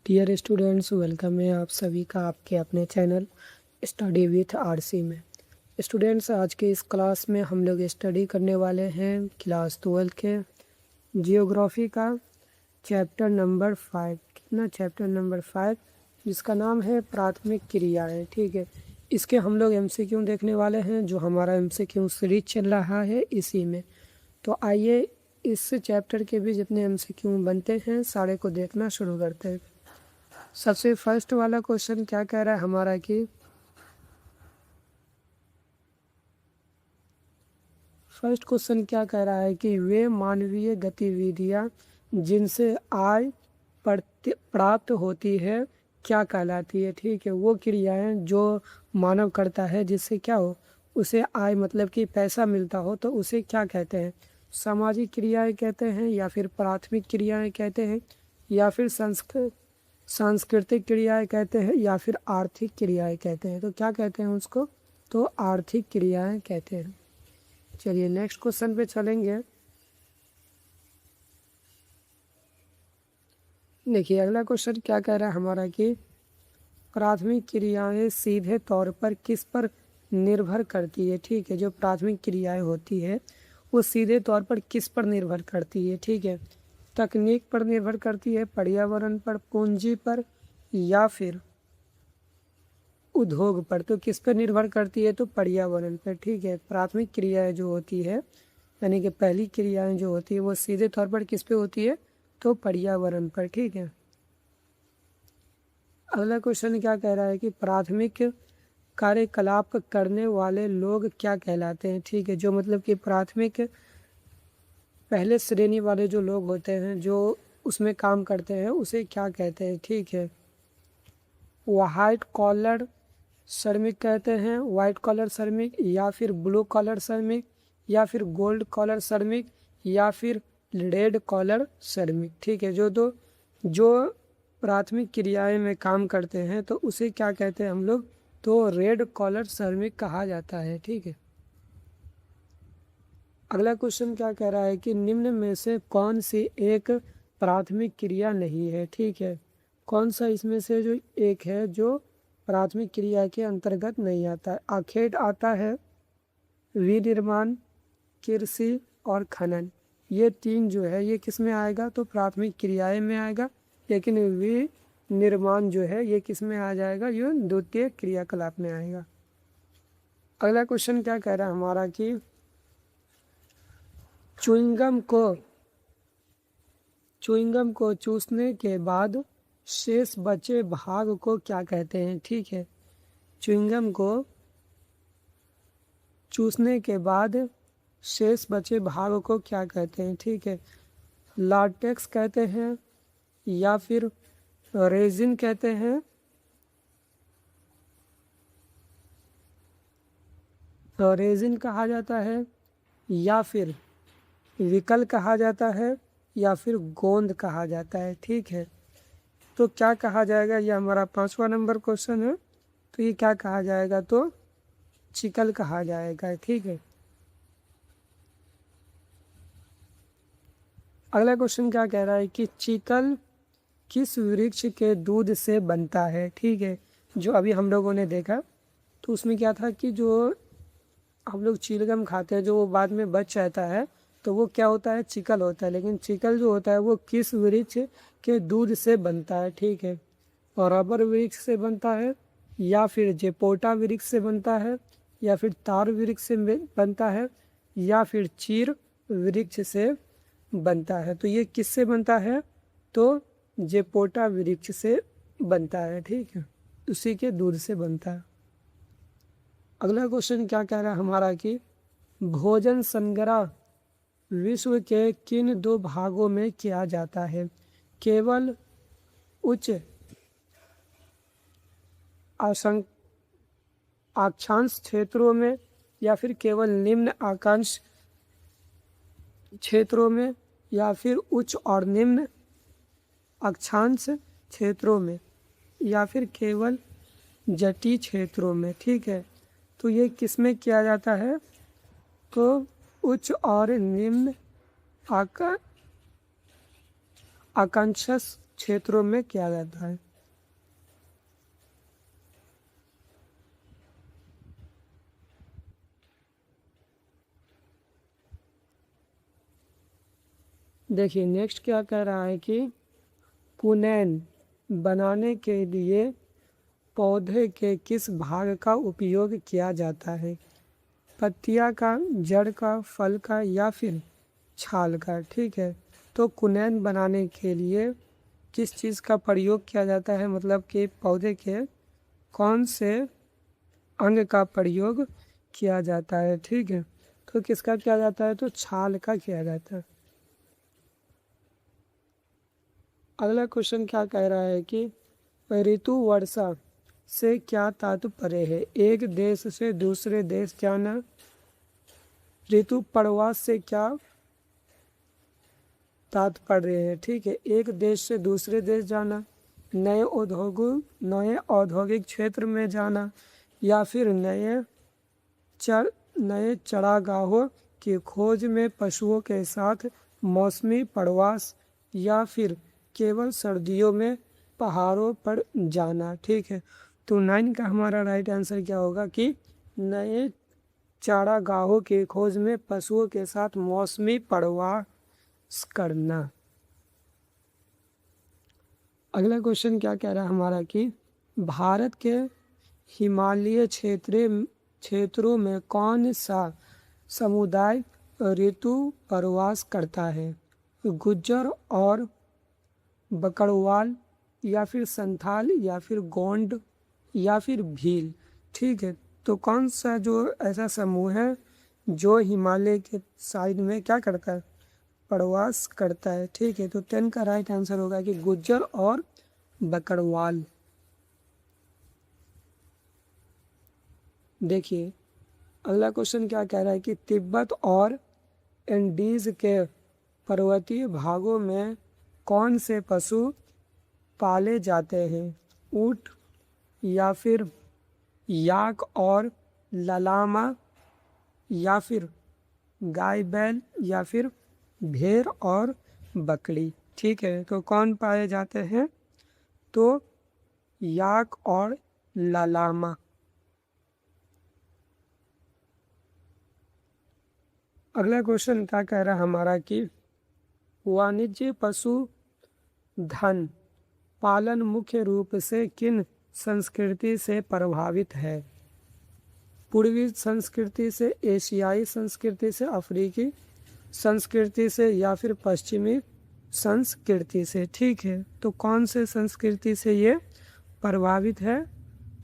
Dear students, welcome है आप सभी का आपके अपने चैनल स्टडी विथ आरसी में। स्टूडेंट्स, आज के इस क्लास में हम लोग स्टडी करने वाले हैं क्लास 12 के जियोग्राफी का चैप्टर नंबर 5। कितना? चैप्टर नंबर 5, जिसका नाम है प्राथमिक क्रियाएं। ठीक है, इसके हम लोग एमसीक्यू देखने वाले हैं। जो हमारा एमसीक्यू सीरीज चल रहा है इसी में। तो आइए इस चैप्टर के भी जितने एमसीक्यू बनते हैं सारे को देखना शुरू करते हैं। सबसे फर्स्ट वाला क्वेश्चन क्या कह रहा है हमारा कि फर्स्ट क्वेश्चन क्या कह रहा है कि वे मानवीय गतिविधियां जिनसे आय प्राप्त होती है क्या कहलाती है। ठीक है, वो क्रियाएं जो मानव करता है जिससे क्या हो, उसे आय मतलब कि पैसा मिलता हो, तो उसे क्या कहते हैं? सामाजिक क्रियाएं कहते हैं, या फिर प्राथमिक क्रियाएं कहते हैं, या फिर सांस्कृतिक क्रियाएं कहते हैं, या फिर आर्थिक क्रियाएं कहते हैं। तो क्या कहते हैं उसको? तो आर्थिक क्रियाएं कहते हैं। चलिए नेक्स्ट क्वेश्चन पे चलेंगे। देखिए अगला क्वेश्चन क्या कह रहा है हमारा कि प्राथमिक क्रियाएं सीधे तौर पर किस पर निर्भर करती है। ठीक है, जो प्राथमिक क्रियाएं होती है वो सीधे तौर पर किस पर निर्भर करती है। ठीक है, तकनीक पर निर्भर करती है, पर्यावरण पर, पूंजी पर, या फिर उद्योग पर। तो किस पर निर्भर करती है? तो पर्यावरण पर। ठीक है, प्राथमिक क्रियाएं जो होती है यानी कि पहली क्रियाएं जो होती है वो सीधे तौर पर किस पे होती है? तो पर्यावरण पर। ठीक है, अगला क्वेश्चन क्या कह रहा है कि प्राथमिक कार्यकलाप करने वाले लोग क्या कहलाते हैं। ठीक है, जो मतलब कि प्राथमिक पहले श्रेणी वाले जो लोग होते हैं जो उसमें काम करते हैं उसे क्या कहते हैं। ठीक है, व्हाइट कॉलर श्रमिक कहते हैं, वाइट कॉलर श्रमिक, या फिर ब्लू कॉलर श्रमिक, या फिर गोल्ड कॉलर श्रमिक, या फिर रेड कॉलर श्रमिक। ठीक है, जो प्राथमिक क्रियाएं में काम करते हैं तो उसे क्या कहते हैं हम लोग? तो रेड कॉलर श्रमिक कहा जाता है। ठीक है, अगला क्वेश्चन क्या कह रहा है कि निम्न में से कौन सी एक प्राथमिक क्रिया नहीं है। ठीक है, कौन सा इसमें से जो एक है जो प्राथमिक क्रिया के अंतर्गत नहीं आता है? आखेट आता है, विनिर्माण, कृषि और खनन। ये तीन जो है ये किस में आएगा? तो प्राथमिक क्रियाएं में आएगा। लेकिन विनिर्माण जो है ये किस में आ जाएगा? ये द्वितीय क्रियाकलाप में आएगा। अगला क्वेश्चन क्या कह रहा है हमारा कि च्युइंगम को चूसने के बाद शेष बचे भाग को क्या कहते हैं। ठीक है, च्युइंगम को चूसने के बाद शेष बचे भाग को क्या कहते हैं। ठीक है, लाटेक्स कहते हैं, या फिर रेजिन कहते हैं, तो रेजिन कहा जाता है, या फिर विकल कहा जाता है, या फिर गोंद कहा जाता है। ठीक है, तो क्या कहा जाएगा? ये हमारा 5वां नंबर क्वेश्चन है। तो ये क्या कहा जाएगा? तो चिकल कहा जाएगा। ठीक है, अगला क्वेश्चन क्या कह रहा है कि चिकल किस वृक्ष के दूध से बनता है। ठीक है, जो अभी हम लोगों ने देखा तो उसमें क्या था कि जो हम लोग चिलगम खाते हैं जो वो बाद में बच जाता है तो वो क्या होता है? चिकल होता है। लेकिन चिकल जो होता है वो किस वृक्ष के दूध से बनता है? ठीक है, और रबर वृक्ष से बनता है, या फिर जेपोटा वृक्ष से बनता है, या फिर तार वृक्ष से बनता है, या फिर चीर वृक्ष से बनता है। तो ये किससे बनता है? तो जेपोटा वृक्ष से बनता है। ठीक है, उसी के दूध से बनता है। अगला क्वेश्चन क्या कह रहा है हमारा कि भोजन संग्रह विश्व के किन दो भागों में किया जाता है? केवल उच्च अक्षांश क्षेत्रों में, या फिर केवल निम्न अक्षांश क्षेत्रों में, या फिर उच्च और निम्न अक्षांश क्षेत्रों में, या फिर केवल जटीय क्षेत्रों में। ठीक है, तो ये किस में किया जाता है? तो उच्च और निम्न आकांक्षस क्षेत्रों में किया जाता है। देखिए नेक्स्ट क्या कह रहा है कि पुनैन बनाने के लिए पौधे के किस भाग का उपयोग किया जाता है? पत्तियां का, जड़ का, फल का या फिर छाल का? ठीक है, तो कुनैन बनाने के लिए किस चीज़ का प्रयोग किया जाता है, मतलब कि पौधे के कौन से अंग का प्रयोग किया जाता है? ठीक है, तो किसका किया जाता है? तो छाल का किया जाता है। अगला क्वेश्चन क्या कह रहा है कि ऋतु वर्षा से क्या तात्पर्य है? एक देश से दूसरे देश जाना। ऋतु प्रवास से क्या तात्पर्य है? ठीक है, एक देश से दूसरे देश जाना, नए औद्योगिक क्षेत्र में जाना, या फिर नए चरागाहों की खोज में पशुओं के साथ मौसमी प्रवास, या फिर केवल सर्दियों में पहाड़ों पर जाना। ठीक है, तो 9 का हमारा राइट आंसर क्या होगा कि नए चारागाहों की खोज में पशुओं के साथ मौसमी प्रवास करना। अगला क्वेश्चन क्या कह रहा है हमारा कि भारत के हिमालय क्षेत्रों में कौन सा समुदाय ऋतु प्रवास करता है? गुज्जर और बकरवाल, या फिर संथाल, या फिर गोंड, या फिर भील? ठीक है, तो कौन सा जो ऐसा समूह है जो हिमालय के साइड में क्या करता है? प्रवास करता है। ठीक है, तो 10 का राइट आंसर होगा कि गुज्जर और बकरवाल। देखिए अगला क्वेश्चन क्या कह रहा है कि तिब्बत और एंडीज के पर्वतीय भागों में कौन से पशु पाले जाते हैं? ऊंट, या फिर याक और ललामा, या फिर गाय बैल, या फिर भेड़ और बकरी? ठीक है, तो कौन पाए जाते हैं? तो याक और ललामा। अगला क्वेश्चन क्या कह रहा है हमारा कि वाणिज्य पशु धन पालन मुख्य रूप से किन संस्कृति से प्रभावित है? पूर्वी संस्कृति से, एशियाई संस्कृति से, अफ्रीकी संस्कृति से, या फिर पश्चिमी संस्कृति से? ठीक है, तो कौन से संस्कृति से ये प्रभावित है?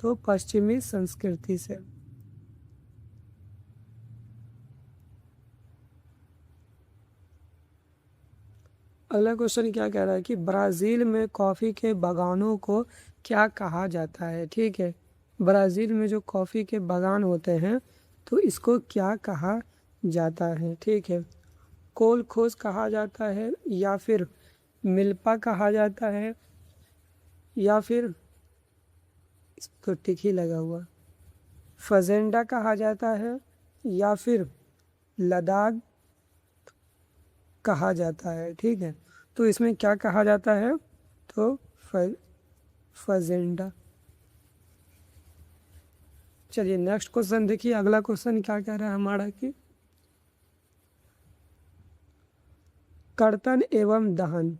तो पश्चिमी संस्कृति से। अगला क्वेश्चन क्या कह रहा है कि ब्राज़ील में कॉफ़ी के बागानों को क्या कहा जाता है? ठीक है, ब्राज़ील में जो कॉफ़ी के बागान होते हैं तो इसको क्या कहा जाता है? ठीक है, कोलखोज कहा जाता है, या फिर मिल्पा कहा जाता है, या फिर इसको टिक ही लगा हुआ फजेंडा कहा जाता है, या फिर लद्दाख कहा जाता है? ठीक है, तो इसमें क्या कहा जाता है? तो फजेंडा। चलिए नेक्स्ट क्वेश्चन देखिए। अगला क्वेश्चन क्या कह रहा है हमारा कि कर्तन एवं दहन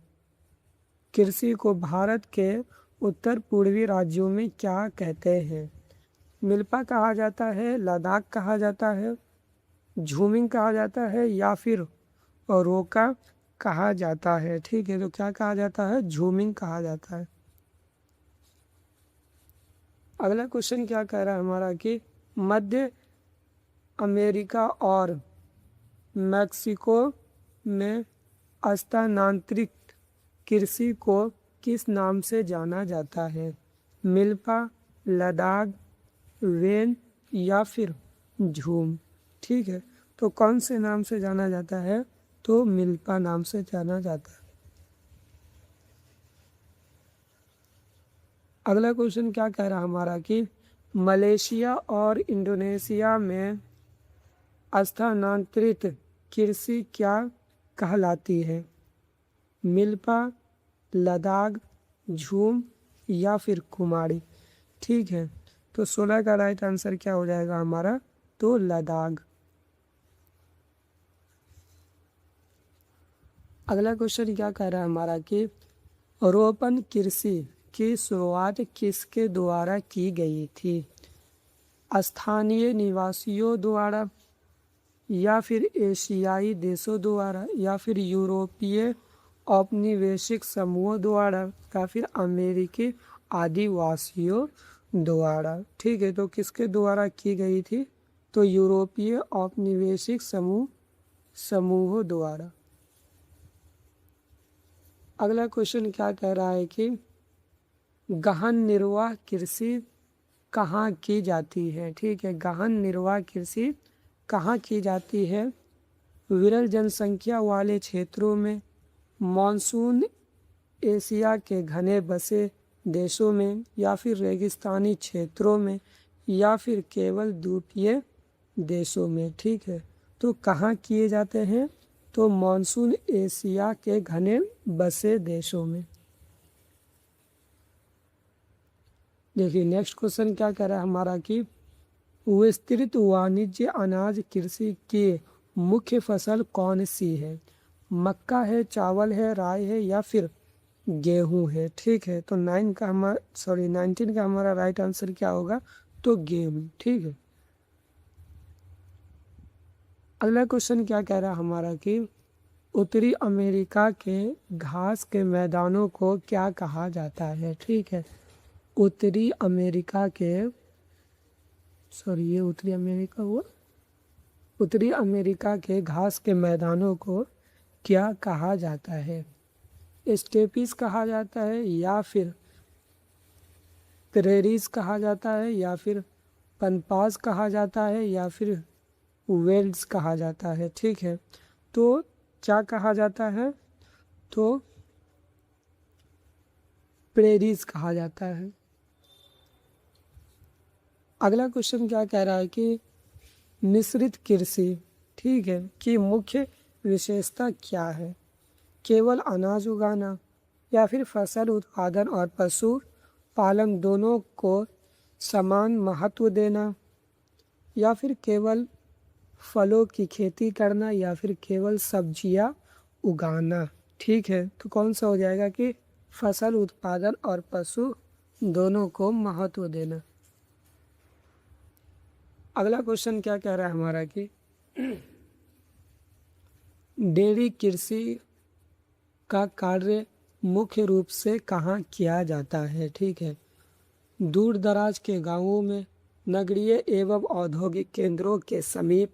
कृषि को भारत के उत्तर पूर्वी राज्यों में क्या कहते हैं? मिल्पा कहा जाता है, लद्दाख कहा जाता है, झूमिंग कहा जाता है, या फिर रोका कहा जाता है? ठीक है, तो क्या कहा जाता है? झूमिंग कहा जाता है। अगला क्वेश्चन क्या कह रहा है हमारा कि मध्य अमेरिका और मैक्सिको में स्थानांतरित कृषि को किस नाम से जाना जाता है? मिल्पा, लद्दाख, वेन, या फिर झूम? ठीक है, तो कौन से नाम से जाना जाता है? तो मिल्पा नाम से जाना जाता है। अगला क्वेश्चन क्या कह रहा है हमारा कि मलेशिया और इंडोनेशिया में स्थानांतरित कृषि क्या कहलाती है? मिल्पा, लद्दाख, झूम या फिर कुमारी। ठीक है, तो 16 का राइट आंसर क्या हो जाएगा हमारा, तो लद्दाख। अगला क्वेश्चन क्या कह रहा है हमारा कि रोपण कृषि की शुरुआत किसके द्वारा की गई थी? स्थानीय निवासियों द्वारा, या फिर एशियाई देशों द्वारा, या फिर यूरोपीय औपनिवेशिक समूहों द्वारा, या फिर अमेरिकी आदिवासियों द्वारा। ठीक है, तो किसके द्वारा की गई थी, तो यूरोपीय औपनिवेशिक समूहों द्वारा। अगला क्वेश्चन क्या कह रहा है कि गहन निर्वाह कृषि कहाँ की जाती है? ठीक है, गहन निर्वाह कृषि कहाँ की जाती है? विरल जनसंख्या वाले क्षेत्रों में, मानसून एशिया के घने बसे देशों में, या फिर रेगिस्तानी क्षेत्रों में, या फिर केवल द्वीपीय देशों में। ठीक है, तो कहाँ किए जाते हैं, तो मानसून एशिया के घने बसे देशों में। देखिए नेक्स्ट क्वेश्चन क्या कह रहा है हमारा कि विस्तृत वाणिज्य अनाज कृषि की मुख्य फसल कौन सी है? मक्का है, चावल है, राई है, या फिर गेहूं है। ठीक है, तो 19 का हमारा राइट आंसर क्या होगा, तो गेहूं। ठीक है, अगला क्वेश्चन क्या कह रहा है हमारा कि उत्तरी अमेरिका के घास के मैदानों को क्या कहा जाता है? ठीक है, उत्तरी अमेरिका के ये उत्तरी अमेरिका हुआ, उत्तरी अमेरिका के घास के मैदानों को क्या कहा जाता है? स्टेपीज कहा जाता है, या फिर प्रेरीज कहा जाता है, या फिर पनपास कहा जाता है, या फिर वेल्ड्स कहा जाता है। ठीक है, तो क्या कहा जाता है, तो प्रेरीज कहा जाता है। अगला क्वेश्चन क्या कह रहा है कि मिश्रित कृषि, ठीक है, की मुख्य विशेषता क्या है? केवल अनाज उगाना, या फिर फसल उत्पादन और पशु पालन दोनों को समान महत्व देना, या फिर केवल फलों की खेती करना, या फिर केवल सब्जियां उगाना। ठीक है, तो कौन सा हो जाएगा कि फसल उत्पादन और पशु दोनों को महत्व देना। अगला क्वेश्चन क्या कह रहा है हमारा कि डेयरी कृषि का कार्य मुख्य रूप से कहाँ किया जाता है? ठीक है, दूर दराज के गांवों में, नगरीय एवं औद्योगिक केंद्रों के समीप,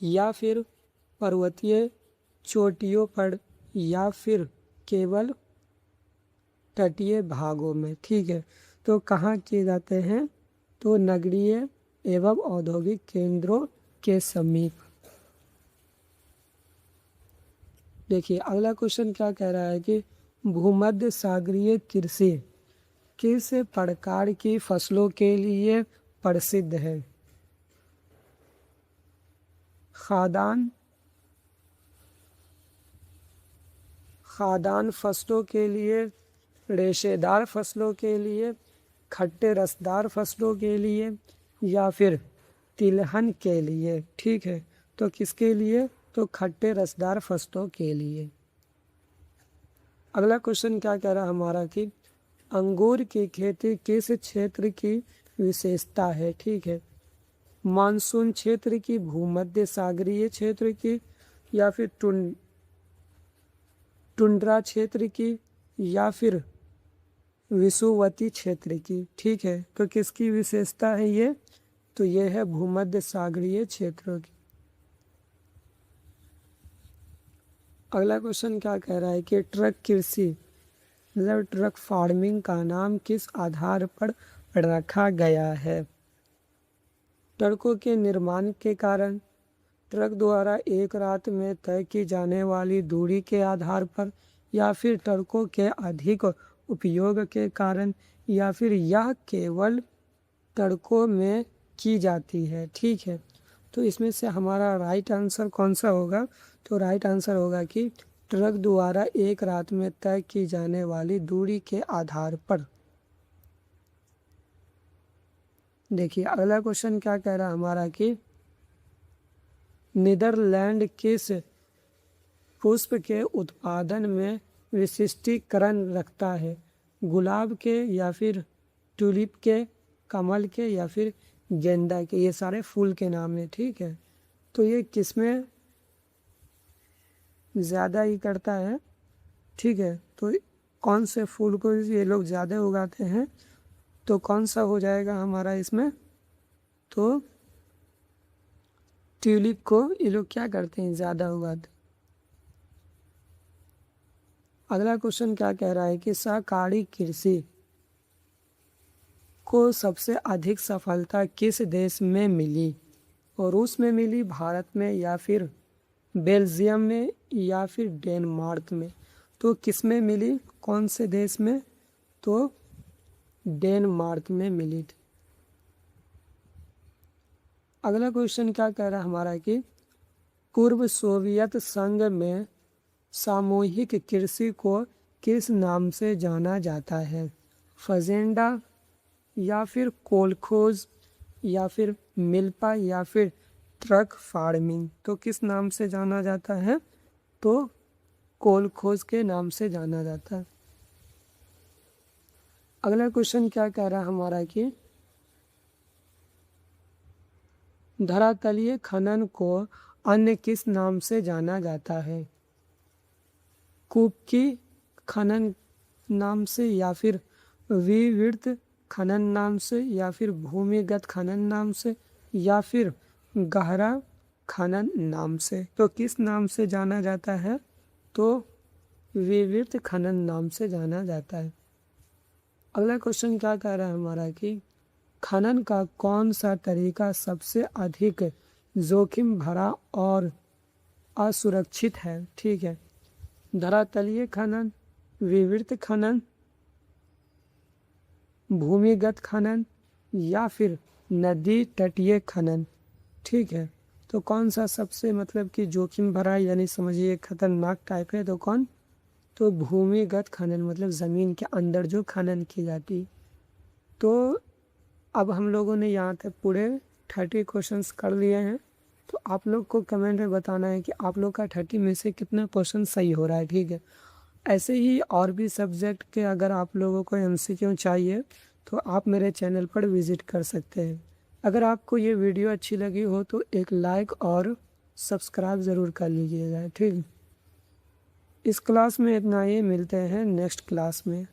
या फिर पर्वतीय चोटियों पर, या फिर केवल तटीय भागों में। ठीक है, तो कहाँ किए जाते हैं, तो नगरीय एवं औद्योगिक केंद्रों के समीप। देखिए अगला क्वेश्चन क्या कह रहा है कि भूमध्य सागरीय कृषि किस प्रकार की फसलों के लिए प्रसिद्ध है? खाद्यान्न फसलों के लिए, रेशेदार फसलों के लिए, खट्टे रसदार फसलों के लिए, या फिर तिलहन के लिए। ठीक है, तो किसके लिए, तो खट्टे रसदार फसलों के लिए। अगला क्वेश्चन क्या कह रहा है हमारा कि अंगूर की खेती किस क्षेत्र की विशेषता है? ठीक है, मानसून क्षेत्र की, भूमध्य सागरीय क्षेत्र की, या फिर टुंड्रा क्षेत्र की, या फिर विषुवती क्षेत्र की। ठीक है, तो किसकी विशेषता है ये, तो ये है भूमध्य सागरीय क्षेत्रों की। अगला क्वेश्चन क्या कह रहा है कि ट्रक कृषि मतलब ट्रक फार्मिंग का नाम किस आधार पर रखा गया है? ट्रकों के निर्माण के कारण, ट्रक द्वारा एक रात में तय की जाने वाली दूरी के आधार पर, या फिर ट्रकों के अधिक उपयोग के कारण, या फिर यह केवल ट्रकों में की जाती है। ठीक है, तो इसमें से हमारा राइट आंसर कौन सा होगा, तो राइट आंसर होगा कि ट्रक द्वारा एक रात में तय की जाने वाली दूरी के आधार पर। देखिए अगला क्वेश्चन क्या कह रहा है हमारा कि नीदरलैंड किस पुष्प के उत्पादन में विशिष्टीकरण रखता है? गुलाब के या फिर ट्यूलिप के, कमल के या फिर गेंदा के? ये सारे फूल के नाम है, ठीक है। तो ये किसमें ज़्यादा ही करता है, ठीक है। तो कौन से फूल को ये लोग ज़्यादा उगाते हैं, तो कौन सा हो जाएगा हमारा इसमें? तो ट्यूलिप को ये लोग क्या करते हैं, ज़्यादा उगाते हैं। अगला क्वेश्चन क्या कह रहा है कि सहकारी कृषि को सबसे अधिक सफलता किस देश में मिली? और रूस में मिली, भारत में, या फिर बेल्जियम में, या फिर डेनमार्क में? तो किस में मिली, कौन से देश में? तो डेनमार्क में मिली थी। अगला क्वेश्चन क्या कह रहा है हमारा कि पूर्व सोवियत संघ में सामूहिक कृषि को किस नाम से जाना जाता है? फजेंडा, या फिर कोलखोज, या फिर मिल्पा, या फिर ट्रक फार्मिंग? तो किस नाम से जाना जाता है? तो कोलखोज के नाम से जाना जाता है। अगला क्वेश्चन क्या कह रहा है हमारा कि धरातलीय खनन को अन्य किस नाम से जाना जाता है? कूपकी खनन नाम से, या फिर विवृत खनन नाम से, या फिर भूमिगत खनन नाम से, या फिर गहरा खनन नाम से? तो किस नाम से जाना जाता है? तो विवृत खनन नाम से जाना जाता है। अगला क्वेश्चन क्या कह रहा है हमारा कि खनन का कौन सा तरीका सबसे अधिक जोखिम भरा और असुरक्षित है? ठीक है, धरातलीय खनन, विवृत खनन, भूमिगत खनन, या फिर नदी तटीय खनन? ठीक है, तो कौन सा सबसे मतलब कि जोखिम भरा यानी समझिए खतरनाक टाइप है? तो कौन? तो भूमिगत खनन, मतलब ज़मीन के अंदर जो खनन की जाती। तो अब हम लोगों ने यहाँ तक पूरे 30 क्वेश्चंस कर लिए हैं। तो आप लोग को कमेंट में बताना है कि आप लोग का 30 में से कितना क्वेश्चन सही हो रहा है, ठीक है। ऐसे ही और भी सब्जेक्ट के अगर आप लोगों को MCQ चाहिए तो आप मेरे चैनल पर विज़िट कर सकते हैं। अगर आपको ये वीडियो अच्छी लगी हो तो एक लाइक और सब्सक्राइब ज़रूर कर लीजिएगा, ठीक। इस क्लास में इतना ही, मिलते हैं नेक्स्ट क्लास में।